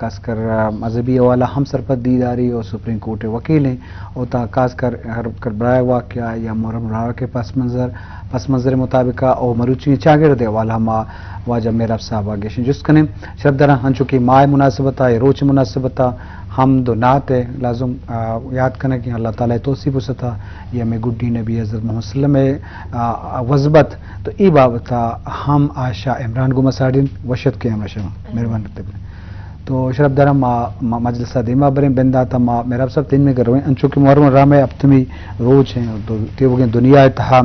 خاص کر مذہبی حوالہ ہم سرپت دیداری اور سپریم کورٹ وکیل ہیں اور خاص کر برائے واقعہ یا محرم راوہ کے پس منظر مطابق اور مروچی چاگرد حوالہ ما واجہ میرا صاحب آگے جس کنے شرف درہ ہن چونکہ ماہ مناسبتا یا روچ مناسبتا حمد و نعت ہے لازم یاد کرنا کہ اللہ تعالیٰ توصیف ستا یا میں گڈی نبی حضرت محمد صلی اللہ علیہ وسلم وزبت تو ای بابتا ہم آشا عمران گو مساڑین وشد کے ہم رشمہ مہربان کرتے ہیں تو شرف درہ ما مجلسہ دیما بریں بنداتا ما میرا صاحب تین میں کر رہے ہیں انچوکہ محرم رامے اب تمی روچ ہیں تو تیوگیں دنیا اتہا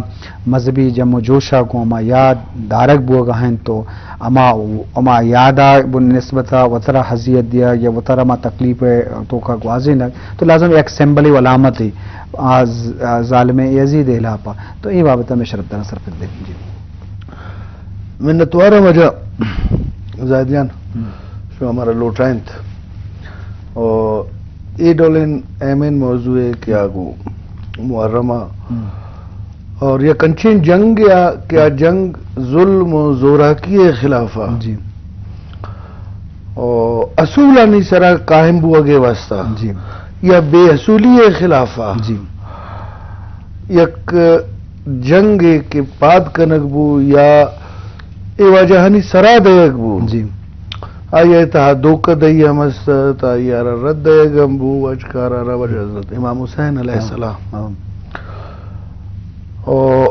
مذہبی جمع جوشا کو اما یاد دارک بوگا ہیں تو اما یادا نسبتا وطرہ حضیت دیا یا وطرہ ما تکلیف تو کا واضح نہ تو لازم ایک سمبلی و علامت ہی ظالم یزید علاپا تو یہ بابتا میں شرف درہ سرپت دے جی منتوارہ وجہ زائدیان جو ہمارا لوٹائن تھا اور ای ڈولین ایمین موضوع ہے کیا گو محرمہ اور یہ کنچین جنگ یا کیا جنگ ظلم و زوراکی خلافہ جی اور اصولانی سرا قائم بو اگے واسطہ جی یا بے اصولی خلافہ جی یک جنگ کے پاد کنک بو یا ای واجہانی سرا دیگ بو جی آئیے تہا دوکہ دیا مستت آئیے رد دیا گمبو وجکارا روج حضرت امام حسین علیہ السلام اور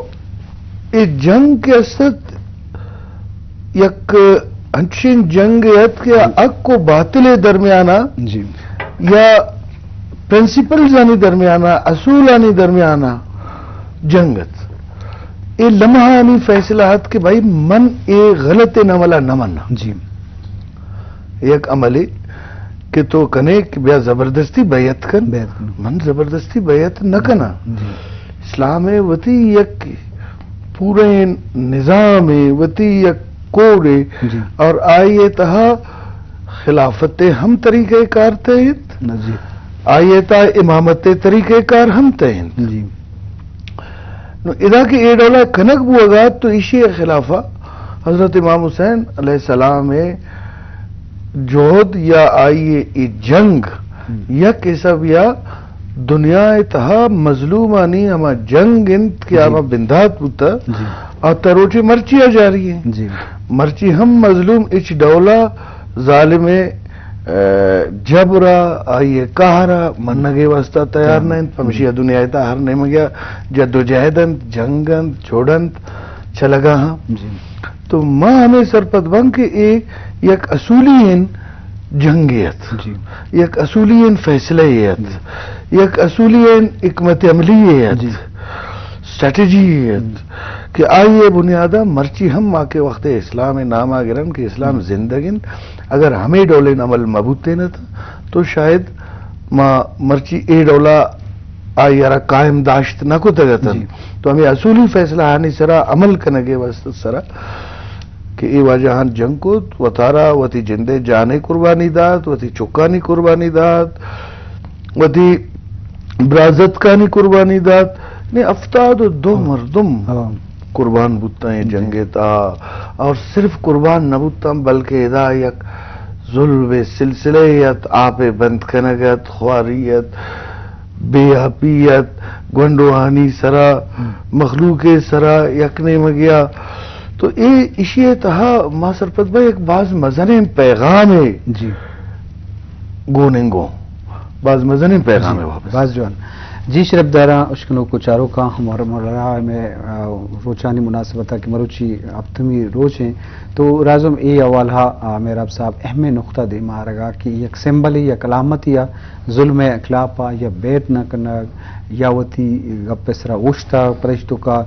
اس جنگ کے اصد یک انچین جنگ ایت کے اک کو باطل درمیانہ جی یا پرنسپلزانی درمیانہ اصولانی درمیانہ جنگت اے لمحانی فیصلات کہ بھائی من اے غلط نملہ نمنا جی ایک عملی کہ تو کنے کہ بیا زبردستی بیعت کن من زبردستی بیعت نہ کنا اسلام وتی یک پورے نظام وتی یک کوڈ اور آئیے تہا خلافت ہم طریقہ کار تحت آئیے تا امامت طریقہ کار ہم تحت جی ادا کہ اے ڈولا کنک بوگا تو اسی خلافہ حضرت امام حسین علیہ السلام جوہد یا آئیے ای جنگ یا کسب یا دنیا تہا مظلومانی ہما جنگ انت کیا ہما بندات بوتا اور تروچی مرچی آ جا رہی ہیں مرچی ہم مظلوم اچ ڈولا ظالم جبرا آئیے کہرا منگے واسطہ تیار نہیں پمشی دنیا تا ہر نہیں مگیا جد و جہدن جنگن چھوڑن چلگا ہاں تو ماں ہمیں سرپت بن کے یک اصولین جنگیت یک اصولین فیصلیت یک اصولین حکمت عملیت اسٹریٹجیت کہ آئیے بنیادہ مرچی ہم ماں کے وقت اسلام نام آگرن کہ اسلام زندگین اگر ہمیں ڈولین عمل مبوتے نہ تھا تو شاید ماں مرچی اے ڈولا آئیارا قائم داشت نہ کو تگتا تو ہمیں اصولی فیصلہ آنی سرا عمل کنگے واسطہ سرا کہ ای واجہان جنگ کو وطارا وطی جندے جانے قربانی داد وطی چکانی قربانی داد وطی برازت کانی قربانی داد نے افتاد دو مردم قربان بودتا ہیں جنگے تا اور صرف قربان نہ بودتا بلکہ ادا یک ظلم سلسلیت آپ بند کنگت خواریت بے حپیت گونڈوانی سرا مخلوق سرا یکنے مگیا تو اسی تہا ماں سرپت بھائی ایک بعض مزن پیغام ہے جی گوننگو بعض مزن پیغام ہے واپس بعض جوان جی شرف دارہ اشکنوں کو چاروں کا ہمارا مرحلہ میں روچانی مناسبت ہے کہ مروچی اپتمی روچ ہیں تو رازم ای اوالہ میرا صاحب اہم نقطہ دے مارگا کہ یک سمبلی یا کلامت یا ظلم اخلاپا یا بیٹ نہ کرنا یا وتی گپ سرا اوشتا پرشتوں کا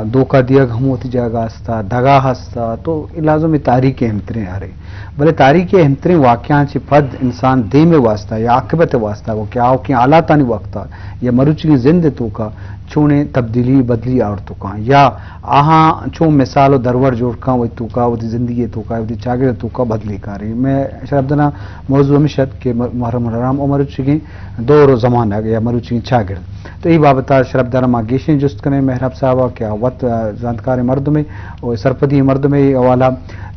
دوکا دیا گھموتی جگہ ہستا دگا ہستا تو لازم تاریخ احمتریں آ رہے بلے تاریخ احمتریں واقعہ چی پد انسان دے میں واسطہ یا عاقبت واسطہ وہ کیا ہو کہ آلاتانی وقتا یا مروچی زند تو کا چونے تبدیلی بدلی اور تو کا یا آہاں چون مثال و درور جوڑ کا وہ تو کا وہ زندگی تو کا وہ چاگر تو کا بدلی کا رہی میں شرابدنا موضوع مشت کہ محرم الحرام اور مروچی دور و زمان آ گیا مروچی چاگر تو یہ بابتا شراب دارم گیشیں جست کریں محراب صاحبہ کیا وط زانتکار مرد میں اور سرپدی مرد میں حوالہ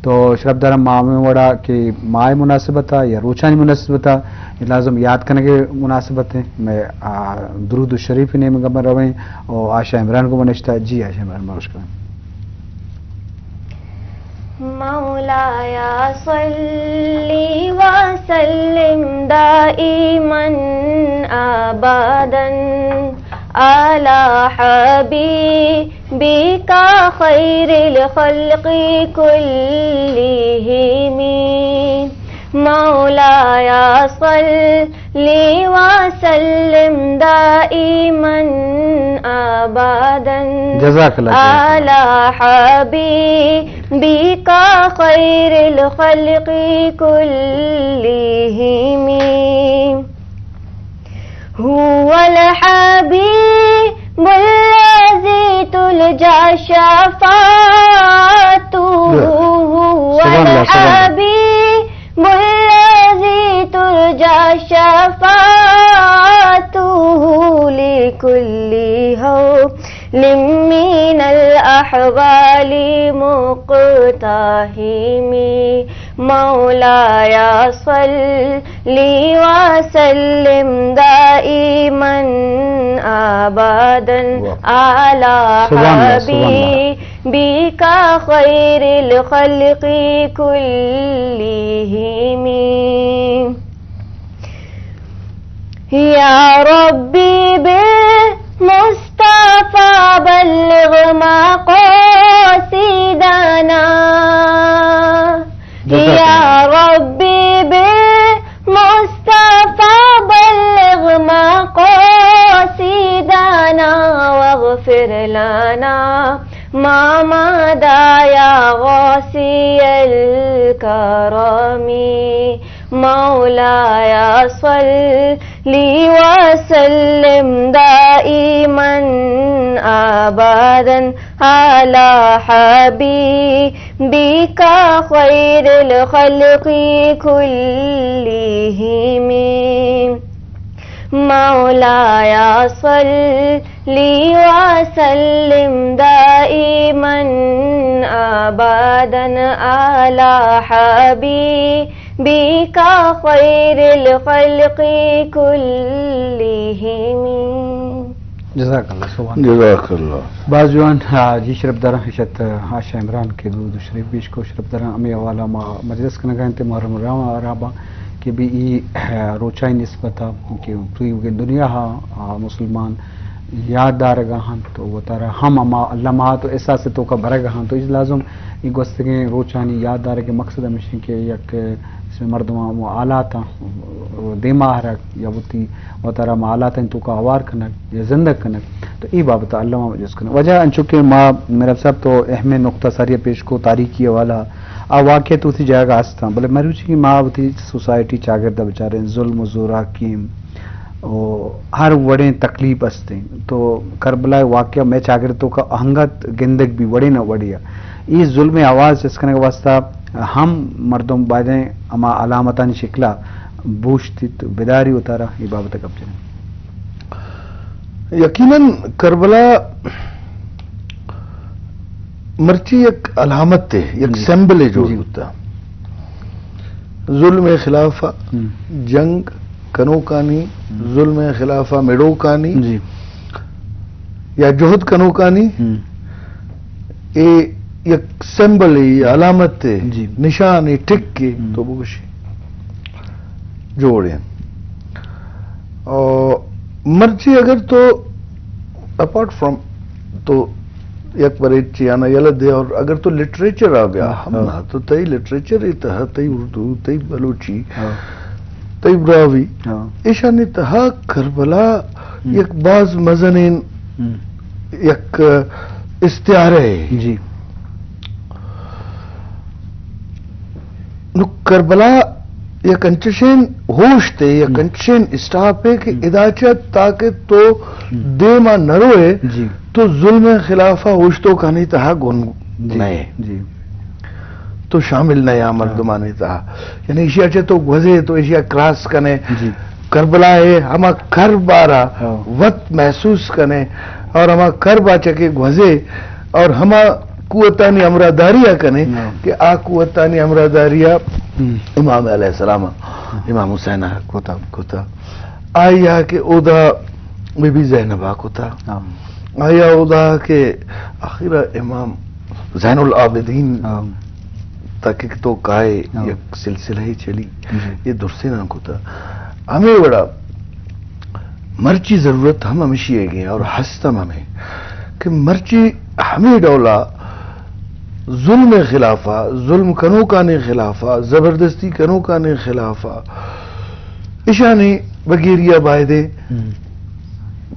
تو شراب دارم ماہ میں وڑا کہ ماہ مناسبت یا روچانی مناسبت لازم یاد کرنے کے مناسبت ہیں میں درود الشریف نے مگمر رویں اور عائشہ عمران کو منشتہ جی عائشہ عمران مروش کریں مولایا صلی وسلم دائما ابدا على حبيبك خير الخلق كلهم مولاي صل وسلم دائما ابدا جزاك الله على حبيبك خير الخلق كلهم هو الحبيب الذي تلجى شفاعته هو الحبيب الذي ترجى شفاعته لكل هول من الأحوال مقتحم مولاي صل وسلم دائما ابدا على حبيبك خير الخلق كلهم يا ربي بالمصطفى بلغ مقاصدنا يا ربي بالمصطفى بلغ مقاصدنا واغفر لنا ما مضى يا غاسي الكرم مولاي صل وسلم دائما ابدا على حبيبك خير الخلق كلهم مولاي صل وسلم دائما ابدا على حبيبك خير الخلق كلهم جزاک اللہ سبحان جزاک اللہ بعض جوان جی شرف دارا حشت عائشہ عمران کے درود شریف پیش کو شرف دارا امی حوالہ مجلس کرنا گئے تھے محرم الحرام عرابہ کہ بھی ای روچائی نسبت کہ پوری دنیا مسلمان یاد دار گاہاں تو وہ تارا ہم اما اللہ ماہ تو احساس تو کا بھرے گاہاں تو اس لازم یہ گوستگیں روچانی یاد دار کے مقصد ہمیشہ کہ یک اس میں مردمہ وہ آلات دیما حرک یا وہ تارا ما آلات تو کا آوار کنک یا زندہ کنک تو ای بابتا اللہ ماہ مجلس کنک وجہ انچکہ ماں میرا صاحب تو اہم نقطہ ساریہ پیش کو تاریخی والا واقع تو تھی جائے گا آستا بلے مروچی کی ماں تھی سوسائٹی چاگردہ بچارے ظلم و زوراکیم ہر وڑے تکلیف استے تو کربلا واقعہ میں چاگردوں کا اہنگت گندگ بھی وڑے نہ وڑیا یہ ظلم آواز جس کرنے کا واسطہ ہم مردم بادیں اما علامتانی شکلا بوشتی تو بیداری اتارا یہ بابت کب جائیں یقیناً کربلا مرچی ایک علامت تے ایک سمبل ہے جو ہوتا ظلم خلافہ جنگ کنوکانی ظلم خلافہ میڑوکانی جی یا جوہد کنوکانی ایک سمبل ہے علامت ہے جی نشان ہے ٹک کے تو بگوشی جوڑیں اور مرچی اگر تو اپارٹ فرام تو یک بریت چیانا یلد دے اور اگر تو لٹریچر آ گیا ہم نہ تو تئی لٹریچر اتہا تئی اردو تئی بلوچی تئی براوی ایشان اتہا کربلا یک بعض مزنین یک استعارہ ہے جی نو کربلا یک انچشین ہوش تے یک انچشین اسٹاپ ہے کہ اداچت تاکہ تو دے ما نروے جی تو ظلم خلافہ ہوش تو کہانی تہا گن نئے جی تو شامل نیا مردمانی تہا یعنی ایشیا چے تو گوزے تو ایشیا کراس کنے جی کربلا ہے ہما کربارا وقت محسوس کنے اور ہما کربا چکے گوزے اور ہما قوتانی امراداریہ کنے کہ آ قوتانی امراداریہ امام علیہ السلام امام حسین کوتا آیا کہ اودا بی بی زینبہ کوتا آیا اودا کہ آخرہ امام زین العابدین تاکہ تو کائے یک سلسلہ ہی چلی یہ درسے نہ کوتا ہمیں بڑا مرچی ضرورت ہم ہمیشہ ہے گئے اور ہستم ہمیں کہ مرچی ہمیں ڈولا ظلم خلافہ ظلم کنو کانے خلافہ زبردستی کنو کانے خلافہ اشانی بگیریا بائدے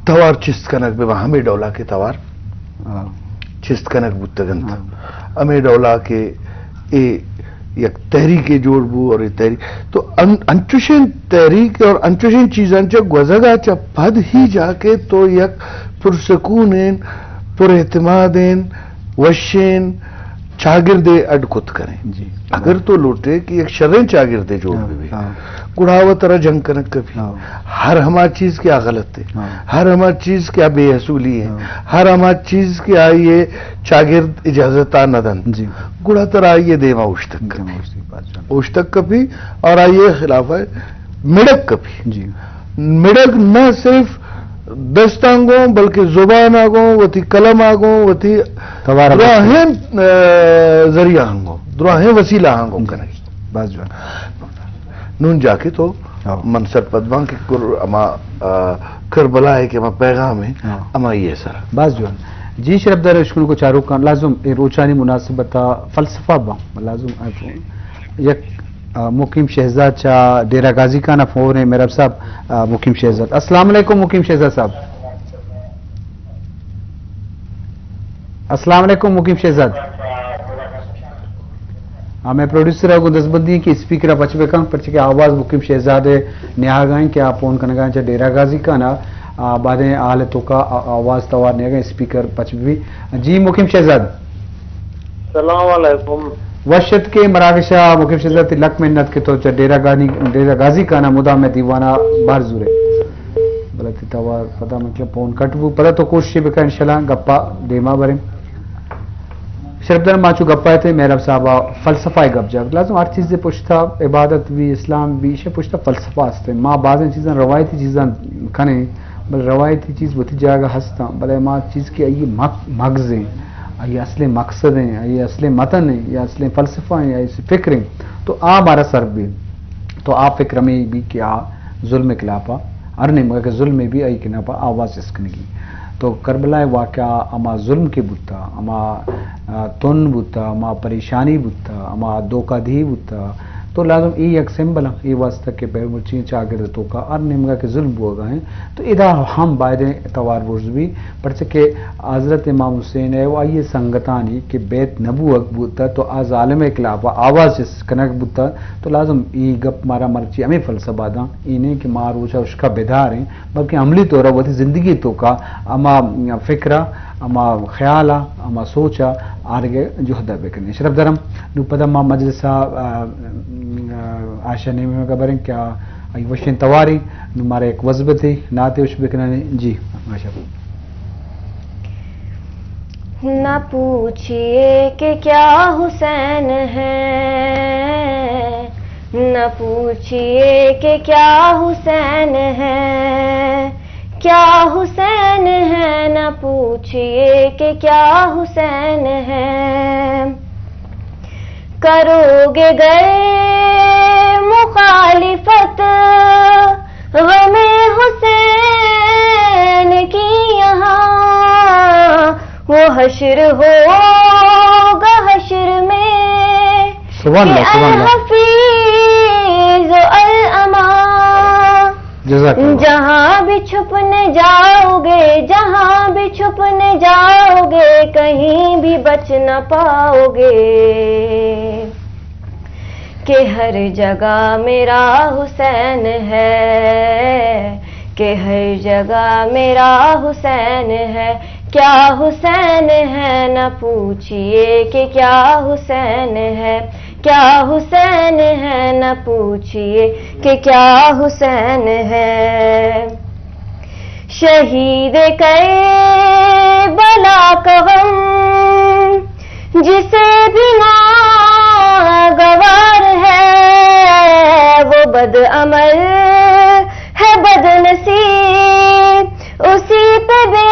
توار چست کنک بے ہمیں ڈولا کے توار چست کنک بتگن تھا ہمیں ڈولا کے اے یک تحریک جوڑ بو اور تحریک تو انچوشین تحریک اور انچوشین چیزان چا گوزگا چا پد ہی جا کے تو یک پرسکونین پر اعتمادین وشین چاگردے اڈکت کریں جی اگر تو لوٹے کہ ایک شرین چاگردے جوڑ بھی گڑاوہ ترہ جنگ کنک کبھی ہر ہما چیز کیا غلط ہے ہر ہما چیز کیا بے حصولی ہے ہر ہما چیز کیا یہ چاگرد اجازتہ ندن گڑا ترہ آئیے دیما اوشتک کبھی اور آئیے خلاف ہے مڑک کبھی جی مڑک نہ صرف دست آنگوں بلکہ زبان آگوں وہ تھی قلم آگوں وہ تھی دراہیں ذریعہ آنگوں دراہیں وسیلہ آنگوں کرنے باز جو نون جا کے تو منصر پدوان کے اما کربلا ہے کہ اما پیغام ہے اما یہ سر باز جو جی شرف در اشکن کو چارو کان لازم روچانی مناسبتا فلسفہ با لازم یک مقیم شہزاد چا ڈیرہ غازی کا نا فون ہے میرا صاحب مقیم شہزاد السلام علیکم مقیم شہزاد صاحب السلام علیکم مقیم شہزاد ہاں میں پروڈیوسر کو دس بندی کی اسپیکر پچ بے کم پرچ کے آواز مقیم شہزاد نیا گائیں کہ آپ فون کرنے گائیں چا ڈیرہ غازی کا نا بعدیں آل تو کا آواز توار نیا گائیں اسپیکر پچ بھی جی مقیم شہزاد السلام علیکم وشت کے مراکشہ مقیم شہزاد لک منت کے تو ڈیرہ غازی کا نا مدا میں دیوانہ بار زورے بلتی توار پتہ مطلب پون کٹ وہ پتہ تو کوشش بکا انشاءاللہ گپا دیما بریں شرف در ماچو گپا تھے میرا صاحبہ فلسفہ گپ جا لازم ہر چیز سے پوچھتا عبادت بھی اسلام بھی اسے پوچھتا فلسفہ ہستے ماں بعض چیزاں روایتی چیزاں کھنے بل روایتی چیز بتی جاگا ہستا بلے ماں چیز کی آئی مغزیں یہ اصل مقصد ہیں یہ اصل متن ہیں یہ اصل فلسفہ ہیں یہ فکر ہیں تو آ ہمارا سر بھی تو آپ فکر میں بھی کہ آ ظلم کلاپا ارنے مگر کہ ظلم میں بھی آئی کہ ناپا آواز اسکنے کی تو کربلا واقعہ اما ظلم کے بتا اما تن بتا اما پریشانی بتا اما دوکہ دی بتا تو لازم ای ایک سمبل ای واسطہ کے بے مرچی چاگر تو کا ارنے مگر کہ ظلم ہو گئے تو ادا ہم باید توار برز بھی پرچہ کہ حضرت امام حسین ہے وہ آئیے سنگتانی کہ بیت نبوت بوتا تو آز عالم اکلافہ آواز جس کنک بوتا تو لازم ای گپ مارا مرچی ہمیں فلسفہ دا ای نہیں کہ ماروچا اس کا بیدار ہیں بلکہ عملی طورہ وہ تھی زندگی تو کا اما فکرہ اما خیالہ اما سوچا آرگے جہدہ بکنے شرف درم نو پدہ ما مجلسہ آشا نیمے میں خبریں کیا ای وشن تواری نو مارے ایک وزبت ہے ناتے وش بکنے جی ماشاء نہ پوچھئے کہ کیا حسین ہے نہ پوچھئے کہ کیا حسین ہے کیا حسین ہے نہ پوچھئے کہ کیا حسین ہے کرو گے گئے مخالفت غم حسین کی یہاں وہ حشر ہوگا حشر میں سبحان اللہ سبحان اللہ الحفیظ الامان جہاں بھی چھپنے جاؤ گے جہاں بھی چھپنے جاؤ گے کہیں بھی بچ نہ پاؤ گے کہ ہر جگہ میرا حسین ہے، کہ ہر جگہ میرا حسین ہے، کیا حسین ہے نہ پوچھئے کہ کیا حسین ہے، کیا حسین ہے نہ پوچھئے کہ کیا حسین ہے۔ شہید کربلا کا غم جسے بھی ناگوار ہے، وہ بد عمل ہے بد نصیب اسی پہ بے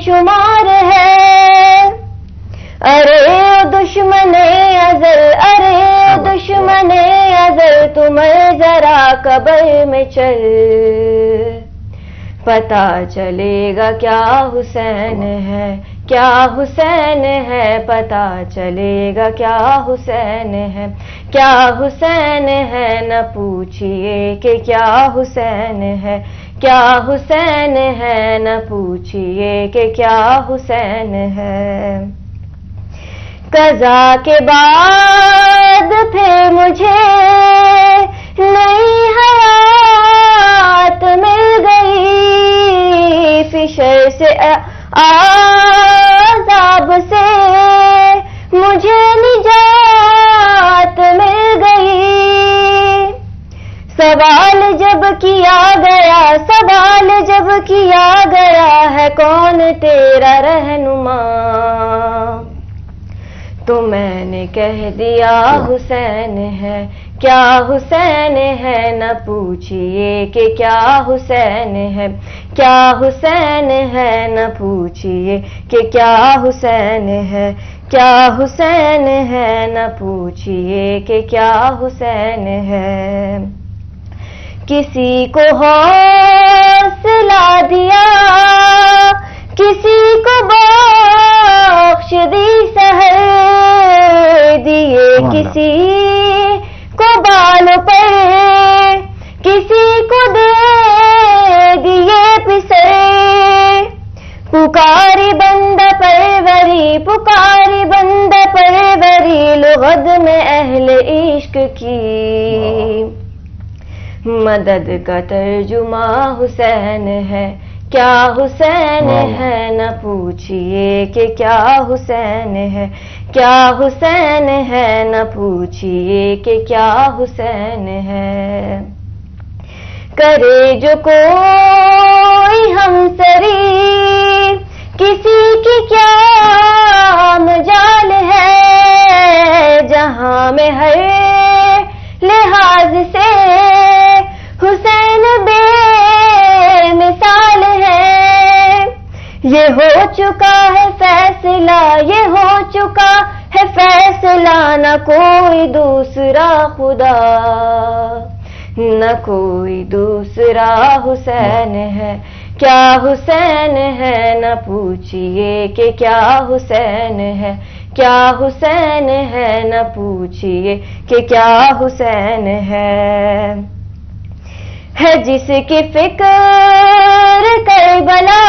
شمار ہے۔ ارے دشمن ازل، ارے دشمن ازل، تم ذرا قبر میں چل، پتا چلے گا کیا حسین ہے، کیا حسین ہے، پتا چلے گا کیا حسین ہے، کیا حسین ہے نہ پوچھئے کہ کیا حسین ہے، کیا حسین ہے نہ پوچھئے کہ کیا حسین ہے۔ قضا کے بعد پھر مجھے نئی حیات مل گئی، فشر سے عذاب سے مجھے نجات مل گئی۔ سوال جب کیا گیا، سوال جب کیا گیا ہے کون تیرا رہنما، تو میں نے کہہ دیا حسین ہے، کیا حسین ہے نہ پوچھئے کہ کیا حسین ہے، کیا حسین ہے نہ پوچھئے کہ کیا حسین ہے، کیا حسین ہے نہ پوچھئے کہ کیا حسین ہے۔ کسی کو حوصلہ دیا، کسی کو بخش دی سحر دیے، کسی کو بال پر، کسی کو دے دیے پسر، پکاری بندہ پروری، پکاری بندہ پروری، لغت میں اہل عشق کی مدد کا ترجمہ حسین ہے، کیا حسین ہے نہ پوچھئے کہ کیا حسین ہے، کیا حسین ہے نہ پوچھئے کہ کیا حسین ہے۔ کرے جو کوئی ہمسری کسی کی کیا مجال ہے، جہاں میں ہر لحاظ سے حسین بے مثال ہے۔ یہ ہو چکا ہے فیصلہ، یہ ہو چکا ہے فیصلہ، نہ کوئی دوسرا خدا، نہ کوئی دوسرا حسین ہے، کیا حسین ہے نہ پوچھئے کہ کیا حسین ہے، کیا حسین ہے نہ پوچھئے کہ کیا حسین ہے۔ جس کی فکر کربلا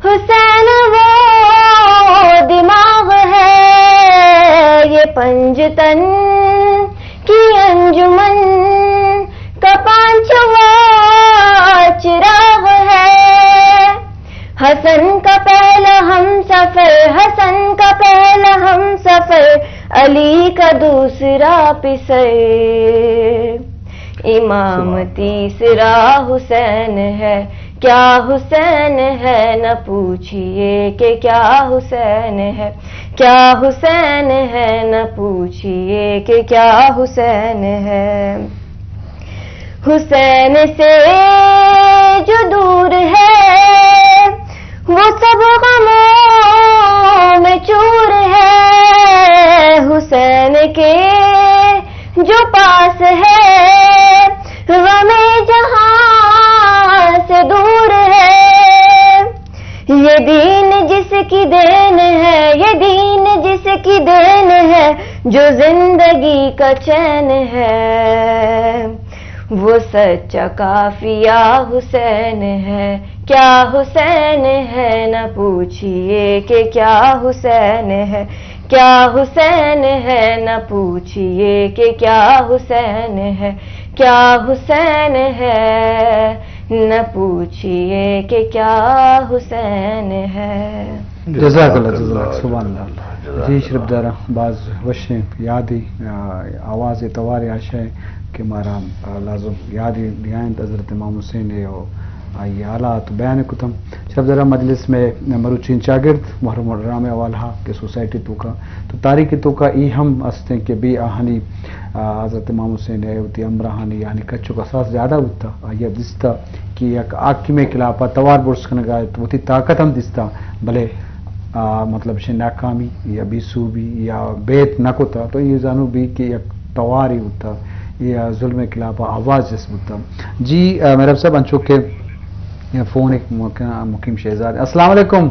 حسین وہ دماغ ہے، یہ پنجتن کی انجمن کا پانچواں چراغ ہے۔ حسن کا پہلا ہم سفر، حسن کا پہلا ہم سفر، علی کا دوسرا پسر، امام تیسرا حسین ہے، کیا حسین ہے نہ پوچھئے کہ کیا حسین ہے، کیا حسین ہے نہ پوچھئے کہ کیا حسین ہے۔ حسین سے جو دور ہے وہ سب غموں میں چور ہے، حسین کے جو پاس ہے غم جہاں سے دور ہے۔ یہ دین جس کی دین ہے، یہ دین جس کی دین ہے، جو زندگی کا چین ہے، وہ سچا کافیہ حسین ہے، کیا حسین ہے نہ پوچھئے کہ کیا حسین ہے، کیا حسین ہے نہ پوچھئے کہ کیا حسین ہے کیا حسین ہے نہ پوچھئے کہ کیا حسین ہے جزاک اللہ سبحان اللہ جی شرف دارا بعض وشیں یادی آواز توار آشائے کہ مارا لازم یادی نہایت حضرت امام حسین ہے اور آئی حالات بیان کتم شرف دارا مجلس میں مروچین چاگرد محرم الرام والہ کے سوسائٹی تو کا تو تاریخ تو کا ای ہم ہستے کہ بھی آہنی حضرت امام حسین ہے ہوتی امراہانی یعنی کچو کا ساس زیادہ ہوتا یہ دستا کہ یک آکی میں خلافہ توار برس کن گائے تو وہ طاقت ہم دستا بھلے مطلب سے ناکامی یا بیسو بھی یا بیت نہ ہوتا تو یہ جانو بھی کہ یک توار ہی ہوتا یا ظلم خلافہ آواز جس ہوتا جی میرا صاحب انچو کے فون ایک مقیم شہزاد السلام علیکم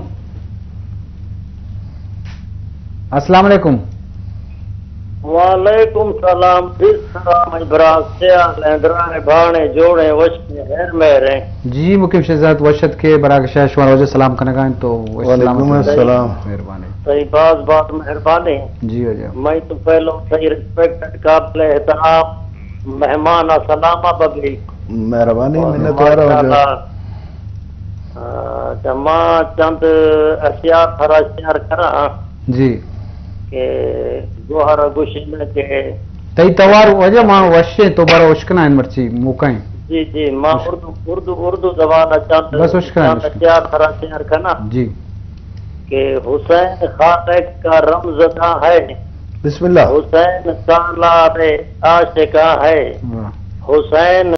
السلام علیکم وعلیکم السلام السلام ابراہیم سیا لیندران بھانے جوڑے وشت ہر میرے جی مقیم شہزاد وشت کے براک شاہ شوار وجہ سلام کرنا گائیں تو وعلیکم السلام مہربانی صحیح بات مہربانی جی وجہ میں تو پہلو صحیح ریسپیکٹ قابل احترام مہمان سلامہ ببی مہربانی منت وارا جمع چند اشیاء فراشیار کرا جی کہ گوہر گشن کے تئی توار وجہ ماں وشے تو بارا اشکنا ان مرچی موقعیں جی جی ماں اردو زبان چند بس اشکنا اشیاء فراشیار کرنا جی کہ حسین خالق کا رمزدہ ہے بسم اللہ حسین سالار عاشقاں ہے حسین